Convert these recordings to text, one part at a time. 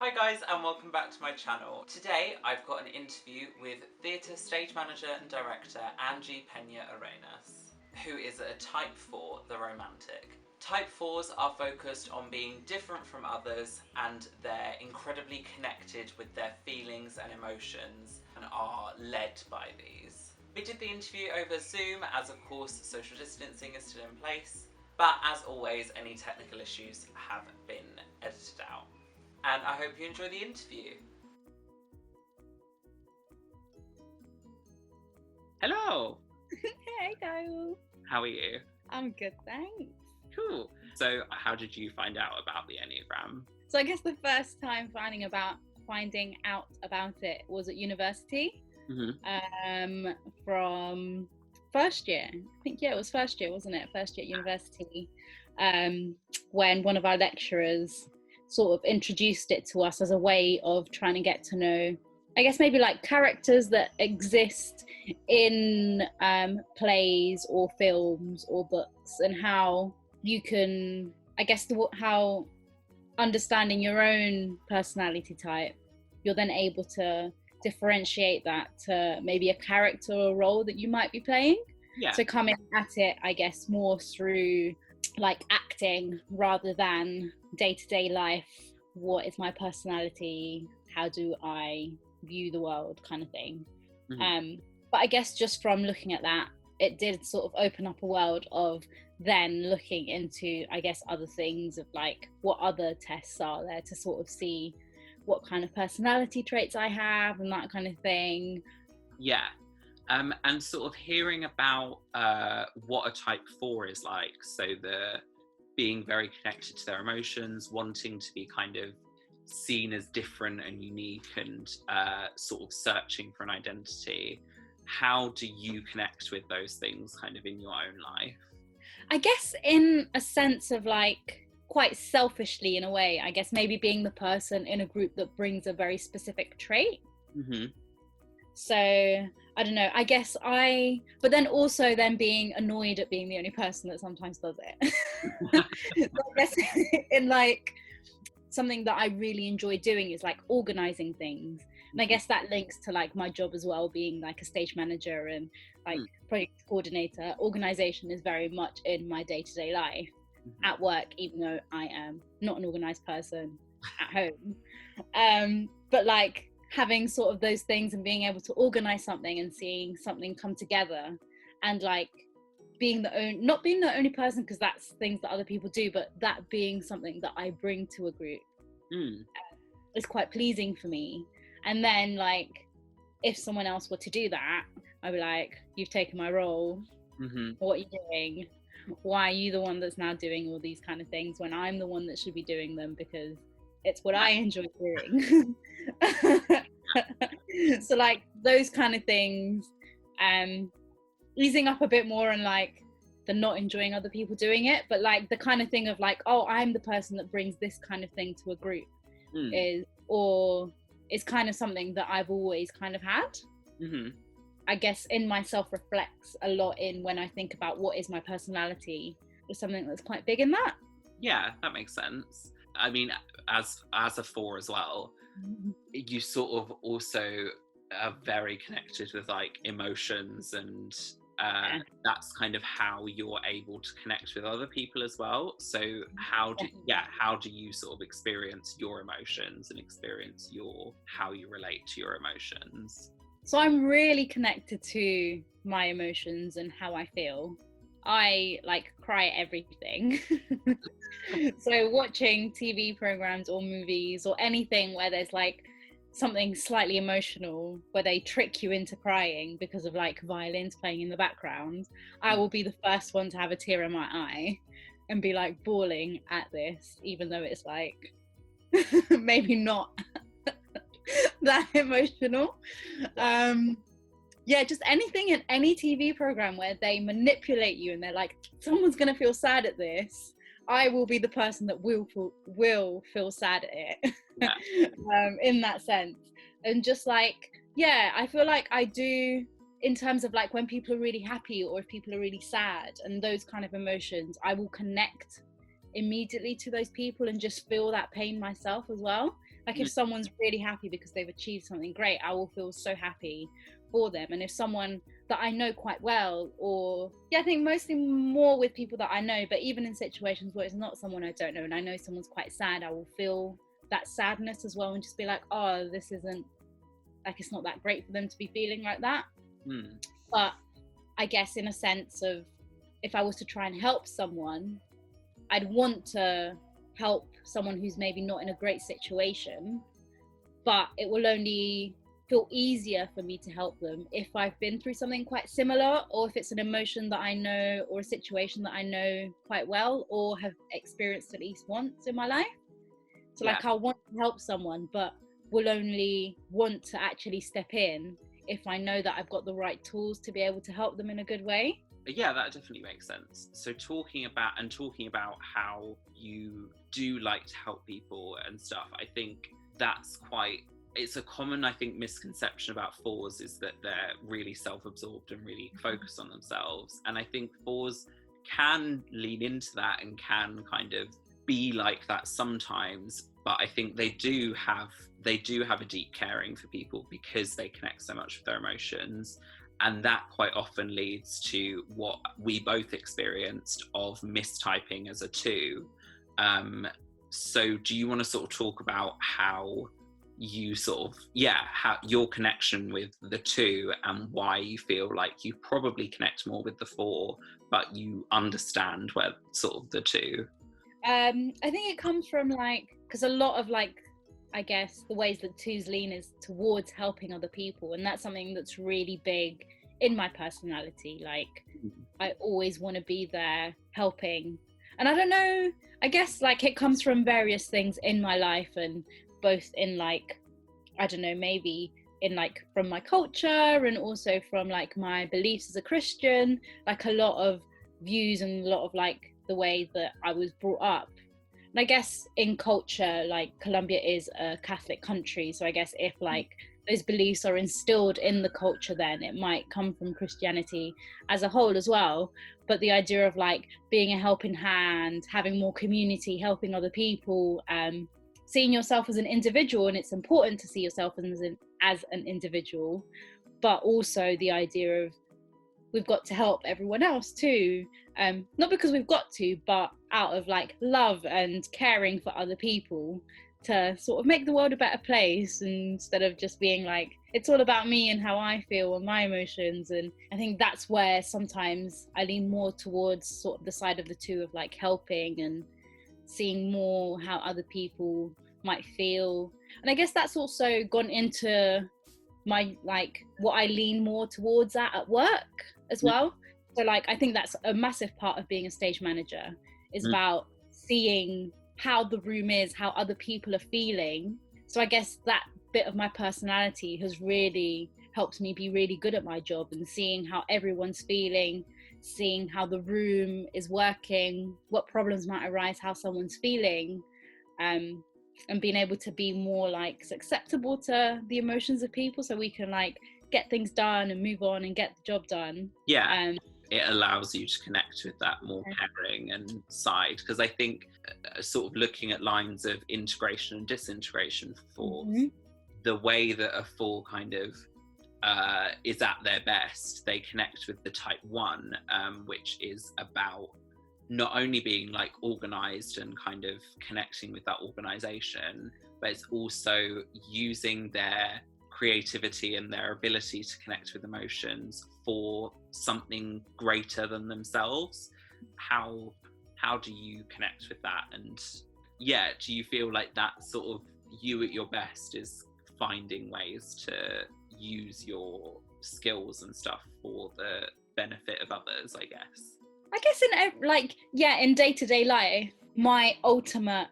Hi guys, and welcome back to my channel. Today I've got an interview with theatre stage manager and director Angie Peña-Arenas, who is a Type 4, the romantic. Type 4s are focused on being different from others, and they're incredibly connected with their feelings and emotions and are led by these. We did the interview over Zoom, as of course social distancing is still in place, but as always any technical issues have been edited out. And I hope you enjoy the interview. Hello! Hey, Kyle. How are you? I'm good, thanks. Cool. So how did you find out about the Enneagram? So I guess the first time finding out about it was at university. From first year. I think, it was first year, wasn't it? First year at university. When one of our lecturers sort of introduced it to us as a way of trying to get to know, I guess maybe like characters that exist in plays or films or books, and how you can, I guess, how understanding your own personality type, you're then able to differentiate that to maybe a character or role that you might be playing. Yeah. So coming at it, I guess, more through like acting rather than day-to-day life. What is my personality? How do I view the world, kind of thing. But I guess just from looking at that, it did sort of open up a world of then looking into, I guess, other things of like what other tests are there to sort of see what kind of personality traits I have and that kind of thing. Yeah. And sort of hearing about what a Type 4 is like, so the being very connected to their emotions, wanting to be kind of seen as different and unique, and sort of searching for an identity. How do you connect with those things kind of in your own life? I guess in a sense of like quite selfishly in a way, I guess maybe being the person in a group that brings a very specific trait. So I don't know, I guess but then also then being annoyed at being the only person that sometimes does it. So I guess in like something that I really enjoy doing is like organizing things. And I guess that links to like my job as well, being like a stage manager and like project coordinator. Organization is very much in my day-to-day life at work, even though I am not an organized person at home. But like having sort of those things and being able to organize something and seeing something come together, and like not being the only person, because that's things that other people do, but that being something that I bring to a group is quite pleasing for me. And then like if someone else were to do that, I'd be like, you've taken my role. What are you doing? Why are you the one that's now doing all these kind of things when I'm the one that should be doing them, because it's what I enjoy doing. So like those kind of things, easing up a bit more, and like the not enjoying other people doing it, but like the kind of thing of like, oh, I'm the person that brings this kind of thing to a group, is kind of something that I've always kind of had. I guess in myself reflects a lot in when I think about what is my personality, is something that's quite big in that. Yeah, that makes sense. I mean, as a 4 as well, you sort of also are very connected with like emotions, and that's kind of how you're able to connect with other people as well. So how do you sort of experience your emotions and experience how you relate to your emotions? So I'm really connected to my emotions and how I feel. I like cry at everything. So watching TV programs or movies or anything where there's like something slightly emotional, where they trick you into crying because of like violins playing in the background, I will be the first one to have a tear in my eye and be like bawling at this, even though it's like maybe not that emotional. Just anything in any TV program where they manipulate you and they're like, someone's gonna feel sad at this, I will be the person that will feel sad at it. In that sense. And just like, I feel like I do, in terms of like when people are really happy or if people are really sad and those kind of emotions, I will connect immediately to those people and just feel that pain myself as well. Like if someone's really happy because they've achieved something great, I will feel so happy for them. And if someone that I know quite well, or I think mostly more with people that I know, but even in situations where it's not someone I don't know and I know someone's quite sad, I will feel that sadness as well and just be like, oh, this isn't, like, it's not that great for them to be feeling like that. But I guess in a sense of, if I was to try and help someone, I'd want to help someone who's maybe not in a great situation, but it will only feel easier for me to help them if I've been through something quite similar, or if it's an emotion that I know or a situation that I know quite well or have experienced at least once in my life. So like I'll want to help someone, but will only want to actually step in if I know that I've got the right tools to be able to help them in a good way. Yeah, that definitely makes sense. So talking about how you do like to help people and stuff, I think that's it's a common, I think, misconception about fours is that they're really self-absorbed and really focused on themselves. And I think fours can lean into that and can kind of be like that sometimes, but I think they do have a deep caring for people because they connect so much with their emotions. And that quite often leads to what we both experienced of mistyping as a 2. So do you want to sort of talk about how you how your connection with the 2 and why you feel like you probably connect more with the 4, but you understand where sort of the 2? I think it comes from because a lot of I guess the ways that 2s lean is towards helping other people, and that's something that's really big in my personality. I always want to be there helping, and I don't know, I guess it comes from various things in my life, and both in I don't know, maybe in from my culture and also from my beliefs as a Christian, a lot of views and a lot of the way that I was brought up. And I guess in culture, Colombia is a Catholic country, so I guess if those beliefs are instilled in the culture, then it might come from Christianity as a whole as well. But the idea of being a helping hand, having more community, helping other people, seeing yourself as an individual, and it's important to see yourself as an individual, but also the idea of we've got to help everyone else too, not because we've got to, but out of love and caring for other people, to sort of make the world a better place, instead of just being it's all about me and how I feel and my emotions. And I think that's where sometimes I lean more towards sort of the side of the 2 of helping and seeing more how other people might feel. And I guess that's also gone into my what I lean more towards at work as well. So I think that's a massive part of being a stage manager, is about seeing how the room is, how other people are feeling. So I guess that bit of my personality has really helped me be really good at my job, and seeing how everyone's feeling, seeing how the room is working, what problems might arise, how someone's feeling, and being able to be more acceptable to the emotions of people, so we can get things done and move on and get the job done. It allows you to connect with that more caring and side, because I think sort of looking at lines of integration and disintegration for 4s, the way that a 4 kind of is at their best, they connect with the type 1, which is about not only being organized and kind of connecting with that organization, but it's also using their creativity and their ability to connect with emotions for something greater than themselves. How do you connect with that? And do you feel that sort of you at your best is finding ways to use your skills and stuff for the benefit of others, I guess? I guess in day-to-day life, my ultimate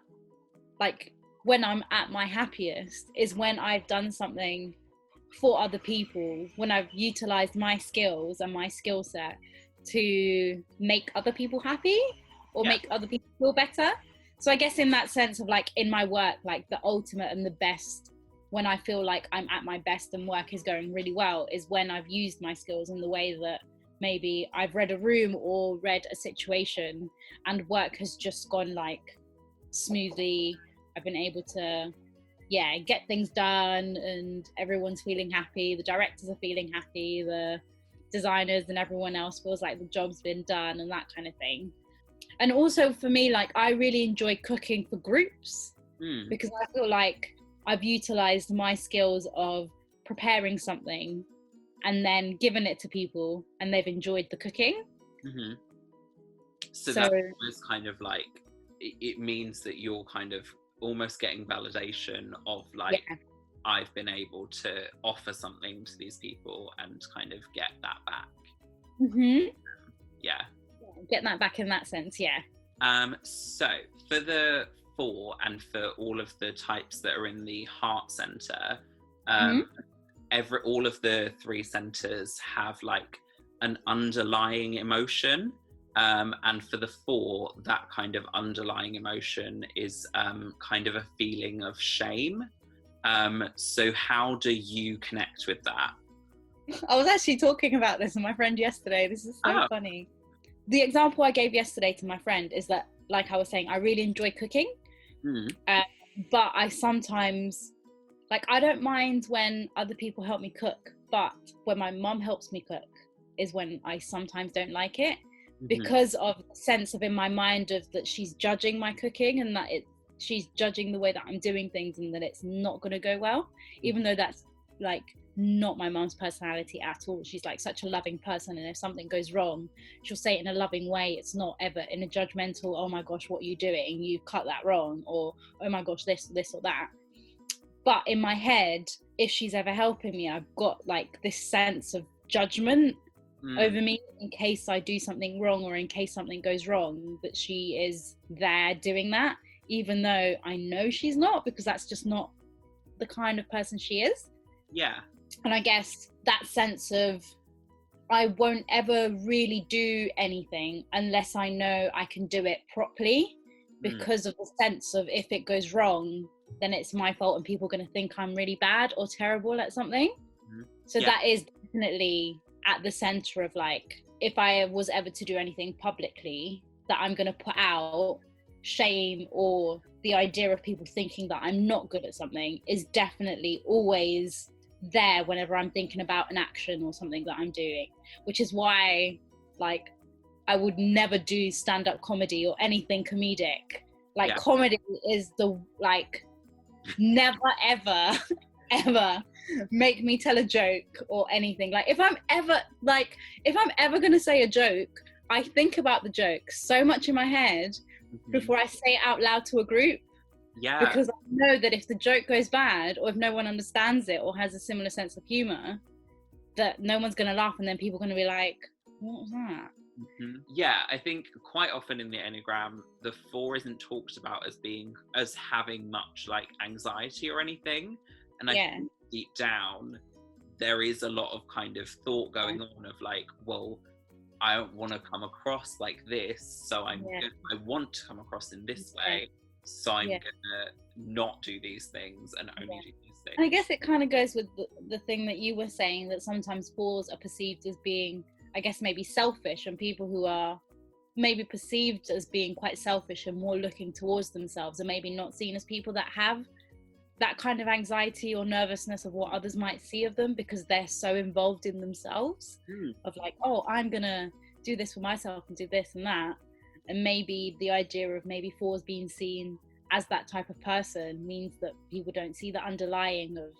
when I'm at my happiest is when I've done something for other people, when I've utilized my skills and my skill set to make other people happy or make other people feel better. So I guess in that sense of in my work, the ultimate and the best, when I feel I'm at my best and work is going really well, is when I've used my skills in the way that maybe I've read a room or read a situation and work has just gone smoothly. I've been able to get things done, and everyone's feeling happy. The directors are feeling happy. The designers and everyone else feels like the job's been done, and that kind of thing. And also for me, like, I really enjoy cooking for groups because I feel like I've utilized my skills of preparing something and then given it to people, and they've enjoyed the cooking. So that's almost kind of like, it means that you're kind of almost getting validation of like, I've been able to offer something to these people and kind of get that back. Get that back in that sense. So for the 4 and for all of the types that are in the heart center, all of the 3 centers have like an underlying emotion, and for the 4, that kind of underlying emotion is kind of a feeling of shame. So how do you connect with that? I was actually talking about this with my friend yesterday. This is so funny. The example I gave yesterday to my friend is that, like I was saying, I really enjoy cooking, but I sometimes, like, I don't mind when other people help me cook, but when my mum helps me cook is when I sometimes don't like it, because of the sense of in my mind of that she's judging my cooking, and that she's judging the way that I'm doing things, and that it's not going to go well, even though that's like not my mom's personality at all. She's like such a loving person, and if something goes wrong, she'll say it in a loving way. It's not ever in a judgmental, oh my gosh, what are you doing, you cut that wrong, or oh my gosh, this or that. But in my head, if she's ever helping me, I've got like this sense of judgment over me in case I do something wrong, or in case something goes wrong, that she is there doing that, even though I know she's not, because that's just not the kind of person she is. And I guess that sense of, I won't ever really do anything unless I know I can do it properly, because of the sense of, if it goes wrong, then it's my fault and people are going to think I'm really bad or terrible at something. So that is definitely at the center of, like, if I was ever to do anything publicly that I'm going to put out, shame or the idea of people thinking that I'm not good at something is definitely always there whenever I'm thinking about an action or something that I'm doing, which is why, like, I would never do stand-up comedy or anything comedic. Like, comedy is the, like, never ever make me tell a joke or anything. Like, if I'm ever gonna say a joke, I think about the joke so much in my head before I say it out loud to a group. Because I know that if the joke goes bad, or if no one understands it or has a similar sense of humor, that no one's gonna laugh, and then people are gonna be like, what was that? I think quite often in the Enneagram, the 4 isn't talked about as having much like anxiety or anything, and I think deep down there is a lot of kind of thought going on of like, well, I don't want to come across like this, so I want to come across in this way, so I'm gonna not do these things and only do these things. I guess it kind of goes with the thing that you were saying, that sometimes 4s are perceived as being, I guess, maybe selfish, and people who are maybe perceived as being quite selfish and more looking towards themselves are maybe not seen as people that have that kind of anxiety or nervousness of what others might see of them, because they're so involved in themselves of like, oh, I'm gonna do this for myself and do this and that. And maybe the idea of maybe 4s being seen as that type of person means that people don't see the underlying of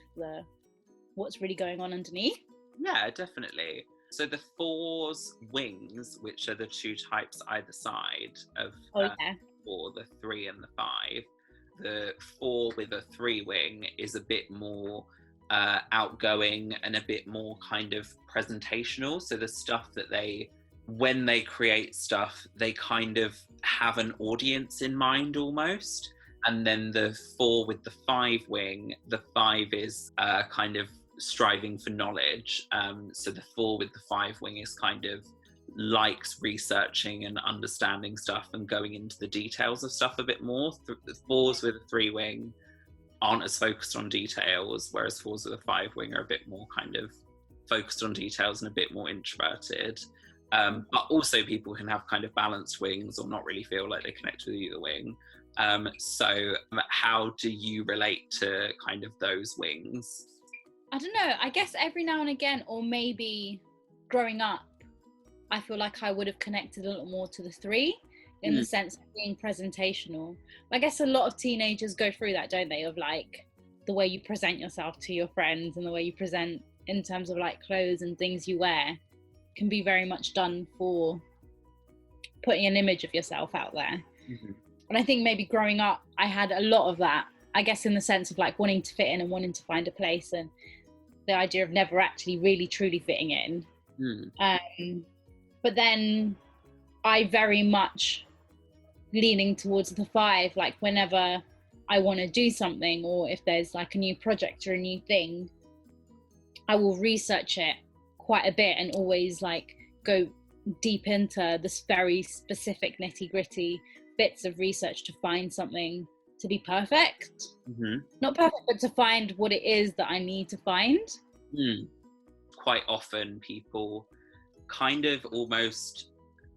what's really going on underneath. Yeah, definitely. So the 4's wings, which are the 2 types either side of 4, the 3 and the 5, the 4 with a 3 wing is a bit more outgoing and a bit more kind of presentational. So the stuff that when they create stuff, they kind of have an audience in mind almost. And then the 4 with the 5 wing, the 5 is kind of striving for knowledge. So the 4 with the 5 wing is kind of likes researching and understanding stuff and going into the details of stuff a bit more. The 4s with a 3 wing aren't as focused on details, whereas 4s with a 5 wing are a bit more kind of focused on details and a bit more introverted. But also people can have kind of balanced wings or not really feel like they connect with either wing. So how do you relate to kind of those wings? I don't know, I guess every now and again, or maybe growing up, I feel like I would have connected a little more to the 3 in the sense of being presentational. I guess a lot of teenagers go through that, don't they, of like the way you present yourself to your friends and the way you present in terms of like clothes and things you wear can be very much done for putting an image of yourself out there. And I think maybe growing up I had a lot of that, I guess, in the sense of like wanting to fit in and wanting to find a place, and the idea of never actually really truly fitting in. But then I very much leaning towards the 5, like whenever I want to do something, or if there's like a new project or a new thing, I will research it quite a bit and always like go deep into this very specific nitty gritty bits of research to find something to be perfect. Not perfect, but to find what it is that I need to find. Quite often people kind of almost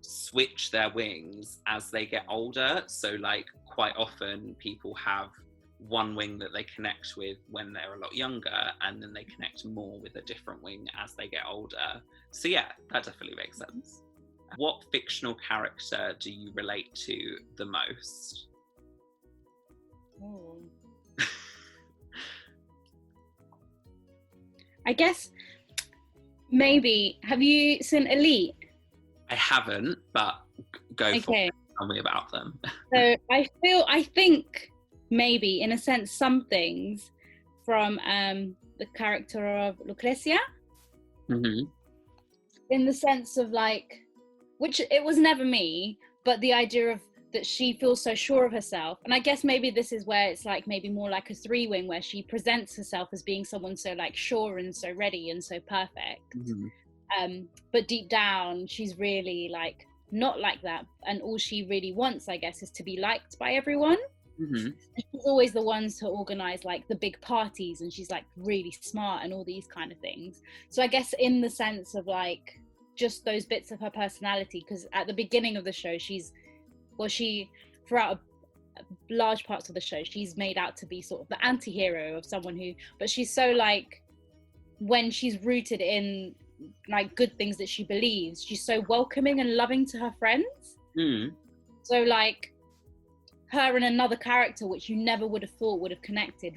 switch their wings as they get older. So like quite often people have one wing that they connect with when they're a lot younger, and then they connect more with a different wing as they get older. So yeah, that definitely makes sense. What fictional character do you relate to the most? I guess maybe, have you seen Elite? I haven't, but go for Okay. it. Tell me about them. So I think maybe in a sense some things from the character of Lucrezia, in the sense of like, which it was never me, but the idea of that she feels so sure of herself. And I guess maybe this is where it's like maybe more like a 3-wing, where she presents herself as being someone so like sure and so ready and so perfect. But deep down, she's really like not like that. And all she really wants, I guess, is to be liked by everyone. She's always the ones to organize like the big parties, and she's like really smart and all these kind of things. So I guess in the sense of like just those bits of her personality, because at the beginning of the show, she throughout large parts of the show, she's made out to be sort of the anti-hero of someone who, but she's so like, when she's rooted in like good things that she believes, she's so welcoming and loving to her friends. So like her and another character which you never would have thought would have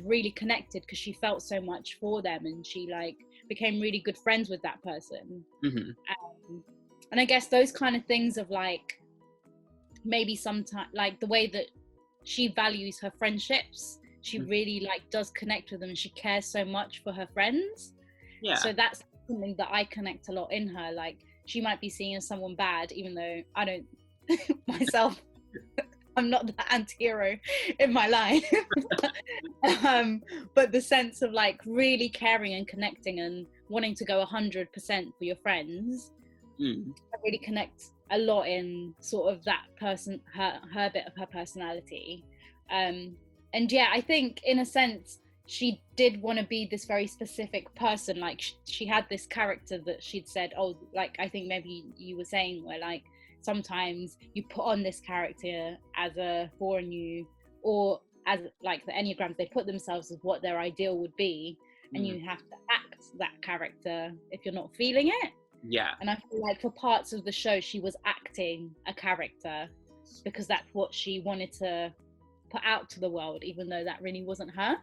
really connected, because she felt so much for them, and she like became really good friends with that person. And I guess those kind of things of like, maybe sometimes like the way that she values her friendships, she really like does connect with them, and she cares so much for her friends. So that's something that I connect a lot in her. Like she might be seen as someone bad, even though I don't myself I'm not the anti-hero in my life. But the sense of like really caring and connecting and wanting to go 100% for your friends, I really connect a lot in sort of that person, her bit of her personality. And yeah, I think in a sense she did want to be this very specific person. Like she had this character that she'd said, oh, like I think maybe you were saying, where like sometimes you put on this character as a foreign you, or as like the Enneagrams, they put themselves as what their ideal would be, and you have to act that character if you're not feeling it. And I feel like for parts of the show she was acting a character because that's what she wanted to put out to the world, even though that really wasn't her.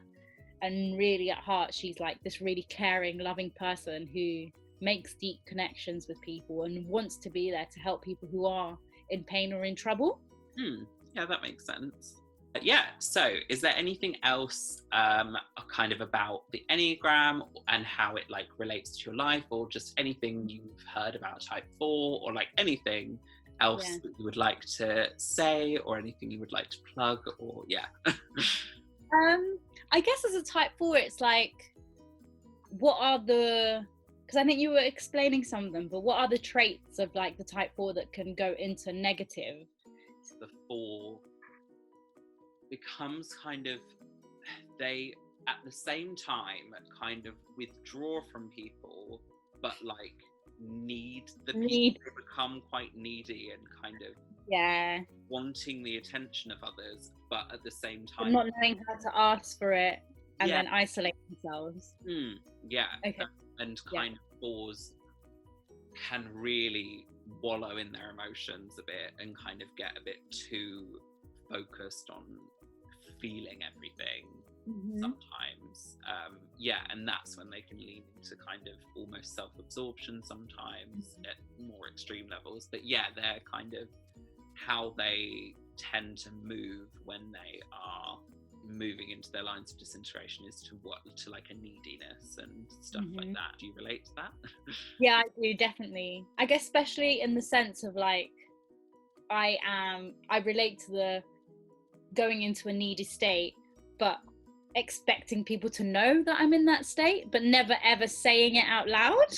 And really at heart she's like this really caring, loving person who makes deep connections with people and wants to be there to help people who are in pain or in trouble. Yeah, that makes sense. So is there anything else kind of about the Enneagram and how it like relates to your life, or just anything you've heard about type 4, or like anything else that you would like to say, or anything you would like to plug, or I guess as a type 4 it's like, what are the, because I think you were explaining some of them, but what are the traits of like the type 4 that can go into negative? The 4 becomes kind of, they at the same time kind of withdraw from people, but like need the people to become quite needy and kind of Yeah. wanting the attention of others, but at the same But time not knowing how to ask for it and Yeah. then isolate themselves. Yeah. Okay. And kind of fours can really wallow in their emotions a bit and kind of get a bit too focused on feeling everything sometimes. And that's when they can lean into kind of almost self-absorption sometimes at more extreme levels. But yeah, they're kind of how they tend to move when they are moving into their lines of disintegration is to like a neediness and stuff like that. Do you relate to that? Yeah, I do, definitely. I guess especially in the sense of like I relate to the going into a needy state, but expecting people to know that I'm in that state, but never ever saying it out loud.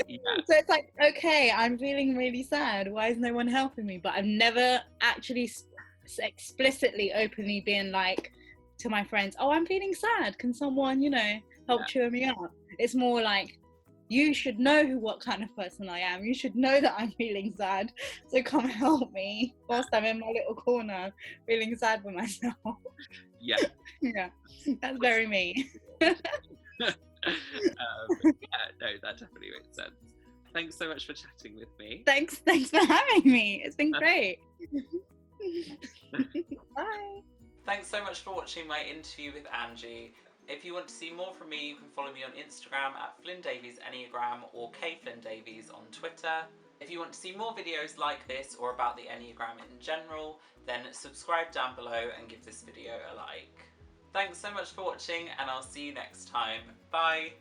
Yeah. So it's like, okay, I'm feeling really sad. Why is no one helping me? But I've never actually explicitly, openly been like to my friends, oh, I'm feeling sad. Can someone, help cheer me up? It's more like, you should know what kind of person I am. You should know that I'm feeling sad. So come help me whilst I'm in my little corner feeling sad for myself. Yeah. Yeah, that's very me. No, that definitely makes sense. Thanks so much for chatting with me. Thanks for having me. It's been great. Bye. Thanks so much for watching my interview with Angie. If you want to see more from me, you can follow me on Instagram at Flynn Davies Enneagram or Flynn Davies on Twitter. If you want to see more videos like this or about the Enneagram in general, then subscribe down below and give this video a like. Thanks so much for watching, and I'll see you next time. Bye!